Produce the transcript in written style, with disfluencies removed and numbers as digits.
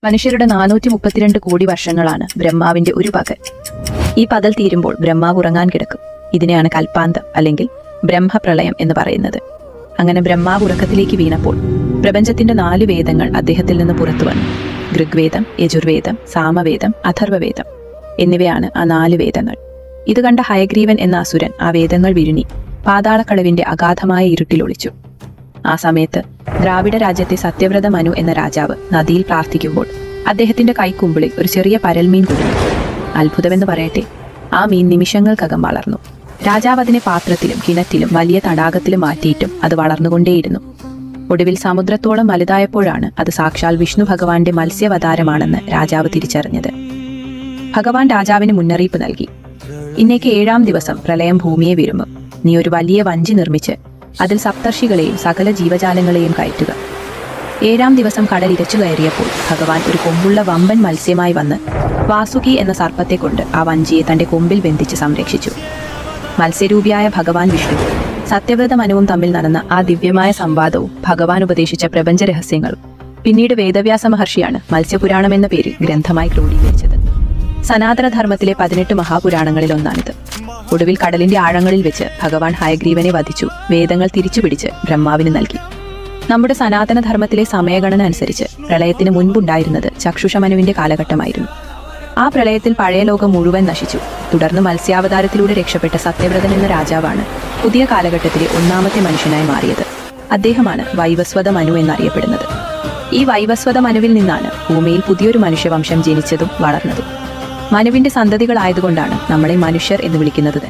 മനുഷ്യരുടെ 432 കോടി വർഷങ്ങളാണ് ബ്രഹ്മാവിന്റെ ഒരു പകൽ. ഈ പകൽ തീരുമ്പോൾ ബ്രഹ്മാവ് ഉറങ്ങാൻ കിടക്കും. ഇതിനെയാണ് കൽപ്പാന്തം അല്ലെങ്കിൽ ബ്രഹ്മപ്രളയം എന്ന് പറയുന്നത്. അങ്ങനെ ബ്രഹ്മാവ് ഉറക്കത്തിലേക്ക് വീണപ്പോൾ പ്രപഞ്ചത്തിന്റെ 4 വേദങ്ങൾ അദ്ദേഹത്തിൽ നിന്ന് പുറത്തു വന്നു. ഋഗ്വേദം, യജുർവേദം, സാമവേദം, അഥർവവേദം എന്നിവയാണ് ആ 4 വേദങ്ങൾ. ഇത് കണ്ട ഹയഗ്രീവൻ എന്ന അസുരൻ ആ വേദങ്ങൾ വിഴുങ്ങി പാതാളക്കളവിന്റെ അഗാധമായ ഇരുട്ടിലൊളിച്ചു. ആ സമയത്ത് ദ്രാവിഡ രാജ്യത്തെ സത്യവ്രത മനു എന്ന രാജാവ് നദിയിൽ പ്രാർത്ഥിക്കുമ്പോൾ അദ്ദേഹത്തിന്റെ കൈക്കുമ്പിളിൽ ഒരു ചെറിയ പരൽമീൻ കുടുങ്ങി. അത്ഭുതമെന്ന് പറയട്ടെ, ആ മീൻ നിമിഷങ്ങൾക്കകം വളർന്നു. രാജാവ് അതിനെ പാത്രത്തിലും കിണറ്റിലും വലിയ തടാകത്തിലും മാറ്റിയിട്ടും അത് വളർന്നുകൊണ്ടേയിരുന്നു. ഒടുവിൽ സമുദ്രത്തോളം വലുതായപ്പോഴാണ് അത് സാക്ഷാൽ വിഷ്ണു ഭഗവാന്റെ മത്സ്യാവതാരമാണെന്ന് രാജാവ് തിരിച്ചറിഞ്ഞത്. ഭഗവാൻ രാജാവിന് മുന്നറിയിപ്പ് നൽകി. ഇന്നേക്ക് 7-ാം ദിവസം പ്രളയം ഭൂമിയെ വിരുമ്പും. നീ ഒരു വലിയ വഞ്ചി നിർമ്മിച്ച് അതിൽ സപ്തർഷികളെയും സകല ജീവജാലങ്ങളെയും കയറ്റുക. 7-ാം ദിവസം കടൽ ഇരച്ചു കയറിയപ്പോൾ ഭഗവാൻ ഒരു കൊമ്പുള്ള വമ്പൻ മത്സ്യമായി വന്ന് വാസുകി എന്ന സർപ്പത്തെ കൊണ്ട് ആ വഞ്ചിയെ തന്റെ കൊമ്പിൽ ബന്ധിച്ച് സംരക്ഷിച്ചു. മത്സ്യരൂപിയായ ഭഗവാൻ വിഷ്ണു സത്യവ്രത മനുവും തമ്മിൽ നടന്ന ആ ദിവ്യമായ സംവാദവും ഭഗവാൻ ഉപദേശിച്ച പ്രപഞ്ച രഹസ്യങ്ങളും പിന്നീട് വേദവ്യാസ മഹർഷിയാണ് മത്സ്യപുരാണം എന്ന പേരിൽ ഗ്രന്ഥമായി ക്രോഡീകരിച്ചത്. സനാതനധർമ്മത്തിലെ 18 മഹാപുരാണങ്ങളിൽ ഒന്നാണിത്. ഒടുവിൽ കടലിന്റെ ആഴങ്ങളിൽ വെച്ച് ഭഗവാൻ ഹയഗ്രീവനെ വധിച്ചു വേദങ്ങൾ തിരിച്ചുപിടിച്ച് ബ്രഹ്മാവിന് നൽകി. നമ്മുടെ സനാതനധർമ്മത്തിലെ സമയഗണന അനുസരിച്ച് പ്രളയത്തിന് മുൻപുണ്ടായിരുന്നത് ചക്ഷുഷമനുവിന്റെ കാലഘട്ടമായിരുന്നു. ആ പ്രളയത്തിൽ പഴയ ലോകം മുഴുവൻ നശിച്ചു. തുടർന്ന് മത്സ്യാവതാരത്തിലൂടെ രക്ഷപ്പെട്ട സത്യവ്രതൻ എന്ന രാജാവാണ് പുതിയ കാലഘട്ടത്തിലെ 1-ാമത്തെ മനുഷ്യനായി മാറിയത്. അദ്ദേഹമാണ് വൈവസ്വത മനു എന്നറിയപ്പെടുന്നത്. ഈ വൈവസ്വത മനുവിൽ നിന്നാണ് ഭൂമിയിൽ പുതിയൊരു മനുഷ്യവംശം ജനിച്ചതും വളർന്നതും. മനുവിന്റെ സന്തതികളായതുകൊണ്ടാണ് നമ്മളെ മനുഷ്യർ എന്ന് വിളിക്കുന്നത്.